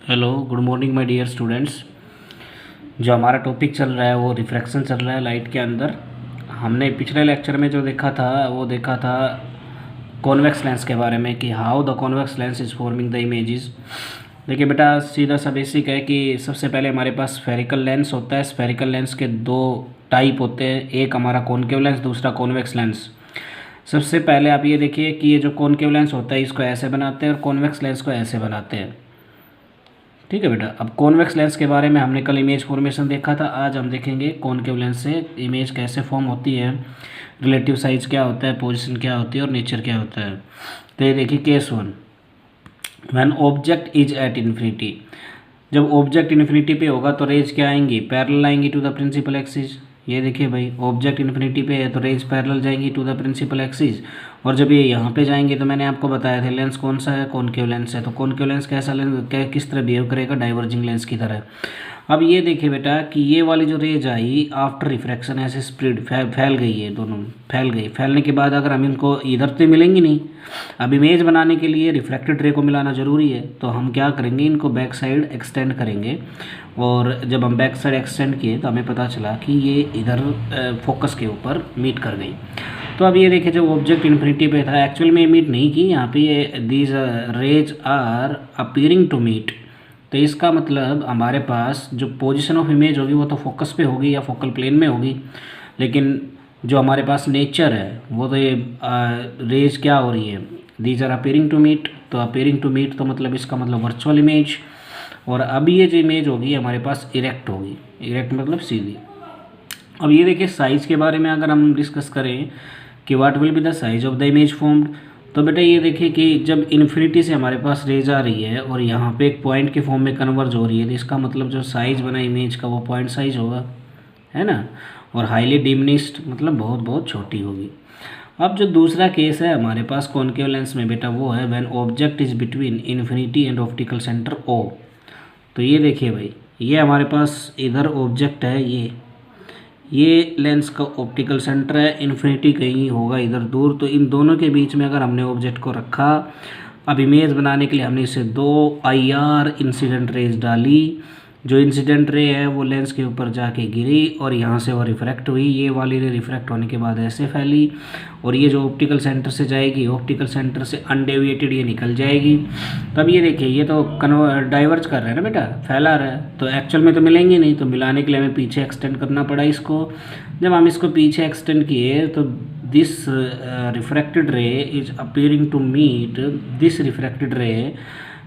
Hello, good morning my dear students. जो हमारा topic चल रहा है वो रिफ्रैक्शन चल रहा है लाइट के अंदर। हमने पिछले लेक्चर में जो देखा था वो देखा था कॉन्वेक्स लेंस के बारे में कि how the convex lens is forming the images. देखिए बेटा, सीधा सा बेसिक है कि सबसे पहले हमारे पास स्फेरिकल लेंस होता है। स्फेरिकल लेंस के दो टाइप होते हैं, एक हमारा कॉनकेव लेंस, दूसरा कॉन्वेक्स लेंस। सबसे पहले आप ये देखिए कि ये जो कॉनकेव लेंस होता है इसको ऐसे बनाते हैं और कॉन्वेक्स लेंस को ऐसे बनाते हैं। ठीक है बेटा, अब कॉन्वेक्स लेंस के बारे में हमने कल इमेज फॉर्मेशन देखा था। आज हम देखेंगे कॉनकेव लेंस से इमेज कैसे फॉर्म होती है, रिलेटिव साइज क्या होता है, पोजीशन क्या होती है और नेचर क्या होता है। तो ये देखिए case 1, when object is at infinity. जब ऑब्जेक्ट इन्फिनिटी पे होगा तो रेज क्या आएंगी, पैरेलल आएंगी टू द प्रिंसिपल एक्सिस। ये देखिए भाई, ऑब्जेक्ट इन्फिनिटी पे है तो रेज पैरेलल जाएंगी टू द प्रिंसिपल एक्सिस। और जब ये यहाँ पे जाएंगे तो मैंने आपको बताया था लेंस कौन सा है, कॉनकेव लेंस है। तो कॉनकेव लेंस कैसा लेंस किस तरह बिहेव करेगा, डाइवर्जिंग लेंस की तरह। अब ये देखिए बेटा कि ये वाली जो रेज आई आफ्टर रिफ्रैक्शन ऐसे स्प्रेड फैल गई है, दोनों फैल गई। फैलने के बाद अगर हम इनको इधर तो मिलेंगी नहीं, अब इमेज बनाने के लिए रिफ्रैक्टेड रे को मिलाना ज़रूरी है। तो हम क्या करेंगे, इनको बैक साइड एक्सटेंड करेंगे। और जब हम बैक साइड एक्सटेंड किए तो हमें पता चला कि ये इधर फोकस के ऊपर मीट कर गई। तो अब ये देखिए, जब ऑब्जेक्ट इन्फिनिटी पे था एक्चुअल में मीट नहीं की, यहाँ पे ये these rays are appearing to meet. तो इसका मतलब हमारे पास जो पोजीशन ऑफ इमेज होगी वो तो फोकस पे होगी या फोकल प्लेन में होगी, लेकिन जो हमारे पास नेचर है वो तो ये रेज क्या हो रही है, these are appearing to meet. तो अपीयरिंग टू मीट तो मतलब इसका मतलब वर्चुअल इमेज। और अब ये जो इमेज होगी हमारे पास इरेक्ट होगी, इरेक्ट मतलब सीधी। अब ये देखिए साइज के बारे में अगर हम डिस्कस करें कि what will be the size of the image formed, तो बेटा ये देखिए कि जब इन्फिनिटी से हमारे पास रेज आ रही है और यहाँ पे एक पॉइंट के फॉर्म में कन्वर्ज हो रही है, तो इसका मतलब जो साइज बना इमेज का वो पॉइंट साइज होगा, है ना। और हाईली डिमिनिश्ड मतलब बहुत बहुत छोटी होगी। अब जो दूसरा केस है हमारे पास कॉनकेव लेंस में बेटा वो है when object is between infinity and optical centre O. तो ये देखिए भाई, ये हमारे पास इधर ऑब्जेक्ट है, ये लेंस का ऑप्टिकल सेंटर है, इन्फिनिटी कहीं होगा इधर दूर। तो इन दोनों के बीच में अगर हमने ऑब्जेक्ट को रखा, अब इमेज बनाने के लिए हमने इसे दो IR इंसिडेंट रेज डाली। जो इंसिडेंट रे है वो लेंस के ऊपर जाके गिरी और यहाँ से वो रिफ्रैक्ट हुई। ये वाली रे रिफ्रैक्ट होने के बाद ऐसे फैली और ये जो ऑप्टिकल सेंटर से जाएगी, ऑप्टिकल सेंटर से अनडेविएटेड ये निकल जाएगी। तब ये देखिए ये तो डाइवर्ज कर रहा है ना बेटा, फैला रहा है। तो एक्चुअल में तो मिलेंगे नहीं, तो मिलाने के लिए हमें पीछे एक्सटेंड करना पड़ा इसको। जब हम इसको पीछे एक्सटेंड किए तो this refracted ray is appearing to meet this refracted ray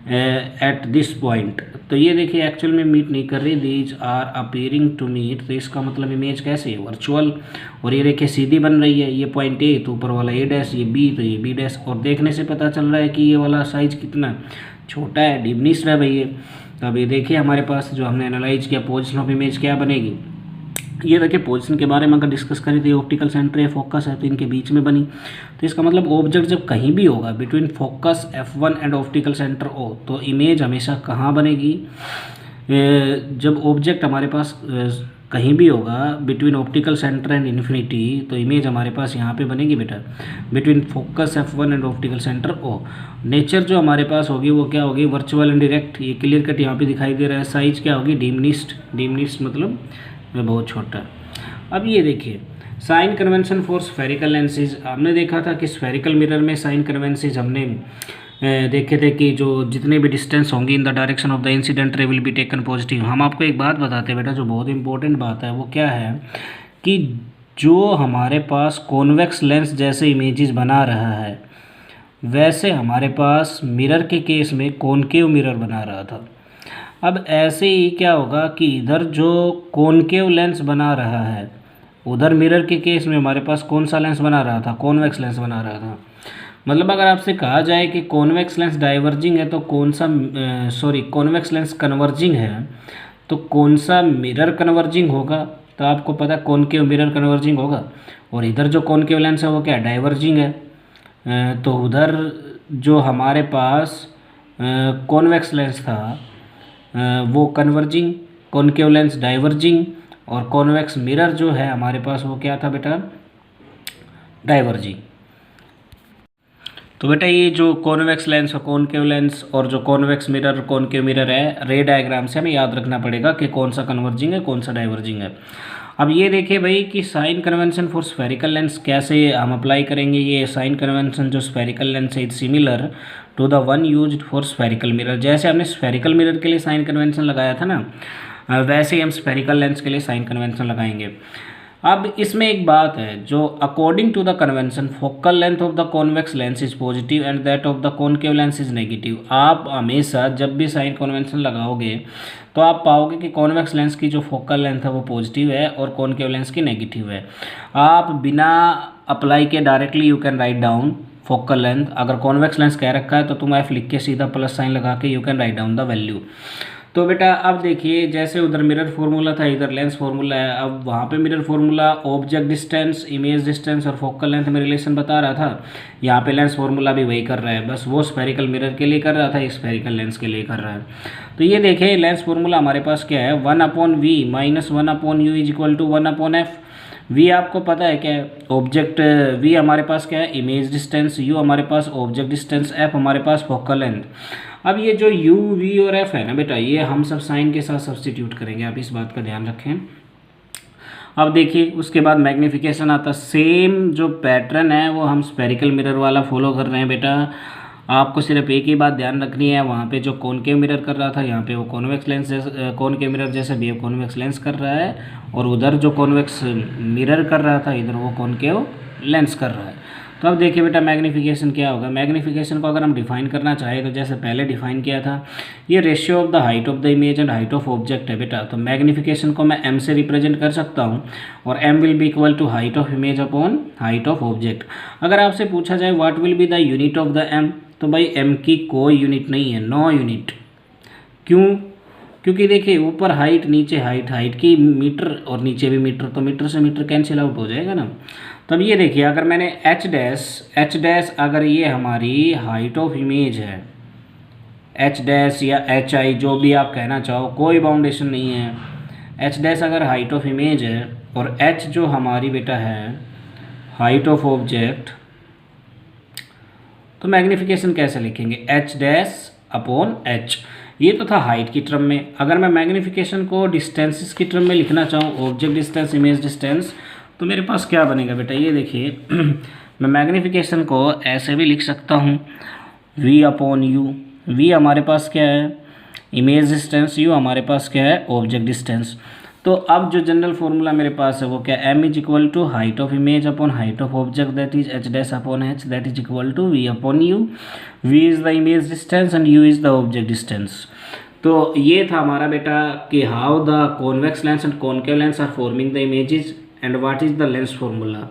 at this point. तो ये देखिए एक्चुअल में मीट नहीं कर रही, these are appearing to meet. तो इसका मतलब इमेज कैसे है, वर्चुअल। और ये देखिए सीधी बन रही है, ये पॉइंट ए तो ऊपर वाला A डैश, ये B तो ये B डैश। और देखने से पता चल रहा है कि ये वाला साइज कितना छोटा है, डिमिनिश्ड है भाई ये। तो अब ये देखिए हमारे पास जो हमने एनालाइज किया पोजिशन ऑफ इमेज क्या बनेगी। ये देखिए पोजीशन के बारे में अगर डिस्कस करें तो ये ऑप्टिकल सेंटर है, फोकस है, तो इनके बीच में बनी। तो इसका मतलब ऑब्जेक्ट जब कहीं भी होगा between focus F1 and optical centre O, तो इमेज हमेशा कहाँ बनेगी, जब ऑब्जेक्ट हमारे पास कहीं भी होगा between optical centre and infinity, तो इमेज हमारे पास यहाँ पे बनेगी बेटा between focus F1 and optical centre O। Nature जो हमारे पास होगी वो क्या होगी, वर्चुअल एंड डायरेक्ट। ये क्लियर कट यहाँ पे दिखाई दे रहा है। साइज क्या होगी, डिमिनिश्ड, डिमिनिश्ड मतलब बहुत छोटा। अब ये देखिए sign convention for spherical lenses, हमने देखा था कि स्फेरिकल मिरर में साइन कन्वेंसेज हमने देखे थे कि जो जितने भी डिस्टेंस होंगी in the direction of the incident ray will be taken positive. हम आपको एक बात बताते हैं बेटा जो बहुत इंपॉर्टेंट बात है, वो क्या है कि जो हमारे पास कॉन्वेक्स लेंस जैसे इमेजेस बना रहा है वैसे हमारे पास मिरर के केस में कॉनकेव मिरर बना रहा था। अब ऐसे ही क्या होगा कि इधर जो कॉनकेव लेंस बना रहा है उधर मिरर के केस में हमारे पास कौन सा लेंस बना रहा था, कॉन्वेक्स लेंस बना रहा था। मतलब अगर आपसे कहा जाए कि कॉन्वेक्स लेंस डाइवर्जिंग है तो कौन सा, कॉन्वेक्स लेंस कन्वर्जिंग है तो कौन सा मिरर कन्वर्जिंग होगा, तो आपको पता है कॉनकेव मिरर कन्वर्जिंग होगा। और इधर जो कॉनकेव लेंस है वो क्या डाइवर्जिंग है। तो उधर जो हमारे पास कॉन्वेक्स लेंस था वो कन्वर्जिंग, कॉनकेव लेंस डाइवर्जिंग, और कॉन्वेक्स मिरर जो है हमारे पास वो क्या था बेटा, डाइवर्जिंग। तो बेटा ये जो कॉन्वेक्स लेंस और कॉनकेव लेंस और जो कॉन्वेक्स मिरर कॉनकेव मिरर है, रे डायग्राम से हमें याद रखना पड़ेगा कि कौन सा कन्वर्जिंग है कौन सा डाइवर्जिंग है। अब ये देखिए भाई कि sign convention for spherical lens कैसे हम अप्लाई करेंगे। ये साइन कन्वेंशन जो स्फेरिकल लेंस है it's similar to the one used for spherical mirror. जैसे हमने स्फेरिकल मिरर के लिए साइन कन्वेंशन लगाया था ना, वैसे ही हम स्फेरिकल लेंस के लिए साइन कन्वेंशन लगाएंगे। अब इसमें एक बात है, जो according to the convention focal length of the convex lens is positive and that of the concave lens is negative. आप हमेशा जब भी साइन कन्वेंशन लगाओगे तो आप पाओगे कि कॉन्वेक्स लेंस की जो फोकल लेंथ है वो पॉजिटिव है और कॉनकेव लेंस की नेगेटिव है। आप बिना अप्लाई के directly you can write down focal length. अगर कॉन्वेक्स लेंस कह रखा है तो तुम एफ लिख के सीधा प्लस साइन लगा के you can write down the value. तो बेटा अब देखिए, जैसे उधर मिरर फार्मूला था, इधर लेंस फार्मूला है। अब वहाँ पे mirror formula object distance, image distance और फोकल लेंथ में रिलेशन बता रहा था। यहाँ पे लेंस फार्मूला भी वही कर रहा है, बस वो स्फेरिकल मिरर के लिए कर रहा था, स्फेरिकल लेंस के लिए कर रहा है। तो ये देखिए लेंस फार्मूला हमारे पास क्या है, 1/v minus 1/u is equal to 1/f। V आपको पता है क्या है, ऑब्जेक्ट वी हमारे पास क्या है, इमेज डिस्टेंस, यू हमारे पास ऑब्जेक्ट डिस्टेंस, एफ हमारे पास फोकल लेंथ। अब ये जो यू वी और एफ है ना बेटा, ये हम सब साइन के साथ सब्सटीट्यूट करेंगे, आप इस बात का ध्यान रखें। अब देखिए उसके बाद मैग्नीफिकेशन आता, सेम जो पैटर्न है वो हम स्फेरिकल मिरर वाला फॉलो कर रहे हैं बेटा। आपको सिर्फ एक ही बात ध्यान रखनी है, वहाँ पे जो कॉनकेव मिरर कर रहा था यहाँ पे वो कॉन्वेक्स लेंस जैसे कॉनकेव मिरर जैसे भी कॉन्वेक्स लेंस कर रहा है, और उधर जो कॉन्वेक्स मिरर कर रहा था इधर वो कॉनकेव लेंस कर रहा है। तो अब देखिए बेटा मैग्नीफिकेशन क्या होगा। मैग्नीफिकेशन को अगर हम डिफाइन करना चाहें तो जैसे पहले डिफाइन किया था, ये ratio of the height of the image and height of object है बेटा। तो मैग्नीफिकेशन को मैं एम से रिप्रेजेंट कर सकता हूँ, और m will be equal to height of image upon height of object. अगर आपसे पूछा जाए what will be the unit of the m, तो भाई एम की कोई यूनिट नहीं है, नो यूनिट। क्यों? क्योंकि देखिए ऊपर हाइट नीचे हाइट, हाइट की मीटर और नीचे भी मीटर, तो मीटर से मीटर कैंसिल आउट हो जाएगा ना। तब ये देखिए अगर मैंने एच डैश अगर ये हमारी हाइट ऑफ इमेज है, एच डैश या एच आई जो भी आप कहना चाहो, कोई बाउंडेशन नहीं है। एच डैश अगर हाइट ऑफ इमेज है और एच जो हमारी बेटा है हाइट ऑफ ऑब्जेक्ट, तो मैग्नीफिकेशन कैसे लिखेंगे, एच डैश अपॉन एच। ये तो था हाइट की टर्म में। अगर मैं मैग्नीफिकेशन को डिस्टेंसेस की टर्म में लिखना चाहूँ, ऑब्जेक्ट डिस्टेंस इमेज डिस्टेंस, तो मेरे पास क्या बनेगा बेटा, ये देखिए मैं मैग्नीफिकेशन को ऐसे भी लिख सकता हूँ, v अपॉन यू। v हमारे पास क्या है, इमेज डिस्टेंस, u हमारे पास क्या है, ऑब्जेक्ट डिस्टेंस। तो अब जो जनरल फॉर्मूला मेरे पास है वो क्या, m is equal to height of image upon height of object that is h dash upon h that is equal to v upon u। v is the image distance and u is the object distance. तो ये था हमारा बेटा कि how the convex lens and concave lens are forming the images and what is the lens formula.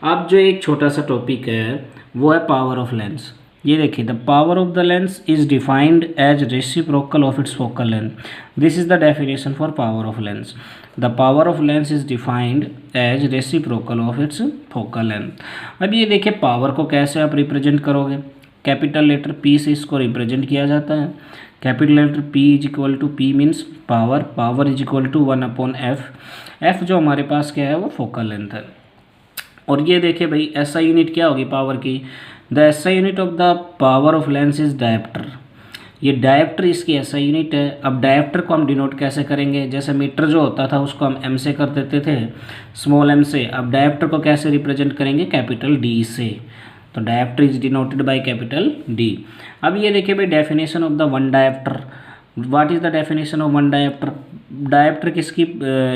अब जो एक छोटा सा टॉपिक है वो है पावर ऑफ लेंस। ये देखिए the power of the lens is defined as reciprocal of its focal length. This is the definition for power of lens. The power of lens is defined as reciprocal of its focal length. अब ये देखिए power को कैसे आप represent करोगे, capital letter P से इसको represent किया जाता है। Capital letter P is equal to P means power, power is equal to 1/f। f जो हमारे पास क्या है वो फोकल लेंथ है। और ये देखिए भाई SI यूनिट क्या होगी पावर की, the SI unit of the power of lens is dioptre. ये डायप्टर इसकी SI यूनिट है। अब डायप्टर को हम डिनोट कैसे करेंगे, जैसे मीटर जो होता था उसको हम m से कर देते थे, स्मॉल m से। अब डायप्टर को कैसे रिप्रेजेंट करेंगे, कैपिटल D से। तो dioptre is denoted by capital D। अब ये देखिए भाई definition of the one dioptre, what is the definition of one dioptre. Dioptre किसकी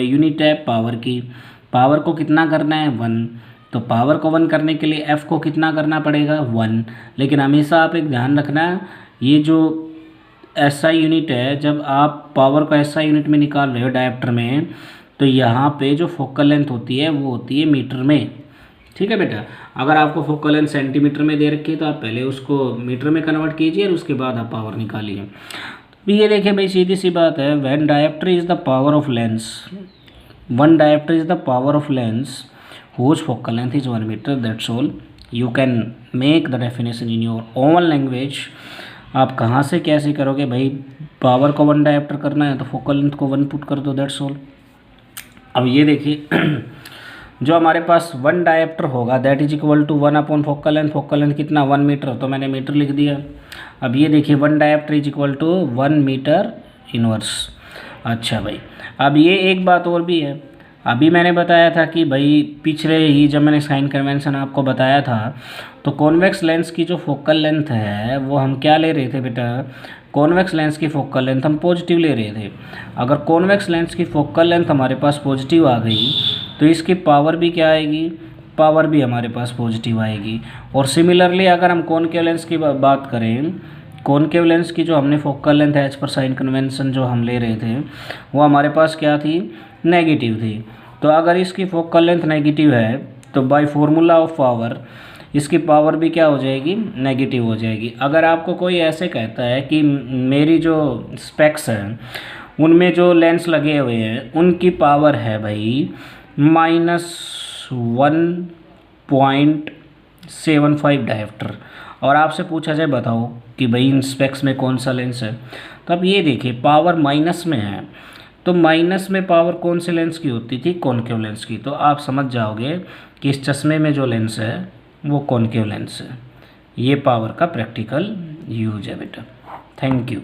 यूनिट है, पावर की। पावर को कितना करना है, 1। तो पावर को 1 करने के लिए f को कितना करना पड़ेगा, 1। लेकिन हमेशा आप एक ध्यान रखना, ये जो SI यूनिट है, जब आप पावर को SI यूनिट में निकाल रहे हो डायप्टर में, तो यहाँ पे जो फोकल लेंथ होती है वो होती है मीटर में। ठीक है बेटा, अगर आपको फोकल लेंथ सेंटीमीटर में दे रखी है तो आप पहले उसको मीटर में कन्वर्ट कीजिए और उसके बाद आप पावर निकालिए। तो ये देखिए भाई सीधी सी बात है, when dioptre is the power of lens, one dioptre is the power of lens whose focal length is 1 meter, that's all. You can make the definition in your own language. आप कहाँ से कैसे करोगे भाई, पावर को 1 dioptre करना है तो फोकल लेंथ को 1 पुट कर दो, दैट्स ऑल। अब ये देखिए जो हमारे पास वन डायप्टर होगा that is equal to 1 focal length कितना 1 मीटर, तो मैंने मीटर लिख दिया। अब ये देखिए 1 dioptre is equal to 1 metre inverse. अच्छा भाई, अब ये एक बात और भी है, अभी मैंने बताया था कि भाई पिछले ही जब मैंने साइन कन्वेंशन आपको बताया था, तो कॉन्वेक्स लेंस की जो फोकल लेंथ है वो हम क्या ले रहे थे बेटा, कॉन्वेक्स लेंस की फोकल लेंथ हम पॉजिटिव ले रहे थे। अगर कॉन्वेक्स लेंस की फोकल लेंथ हमारे पास पॉजिटिव आ गई तो इसकी पावर भी क्या आएगी, पावर भी हमारे पास पॉजिटिव आएगी। और सिमिलरली अगर हम कॉनकेव लेंस की बात करें, कॉनकेव लेंस की जो हमने focal length as per sign convention जो हम ले रहे थे वो हमारे पास क्या थी, नेगेटिव थी। तो अगर इसकी फोकल लेंथ नेगेटिव है तो बाय फॉर्मूला ऑफ पावर इसकी पावर भी क्या हो जाएगी, नेगेटिव हो जाएगी। अगर आपको कोई ऐसे कहता है कि मेरी जो स्पेक्स हैं उनमें जो लेंस लगे हुए हैं उनकी पावर है भाई -1.75 डायोप्टर, और आपसे पूछा जाए बताओ कि भाई इन स्पेक्स में कौन सा लेंस है, तो अब ये देखिए पावर माइनस में है, तो माइनस में पावर कौन से लेंस की होती थी, कॉनकेव लेंस की। तो आप समझ जाओगे कि इस चश्मे में जो लेंस है वो कॉनकेव लेंस है। ये पावर का प्रैक्टिकल यूज है बेटा। Thank you.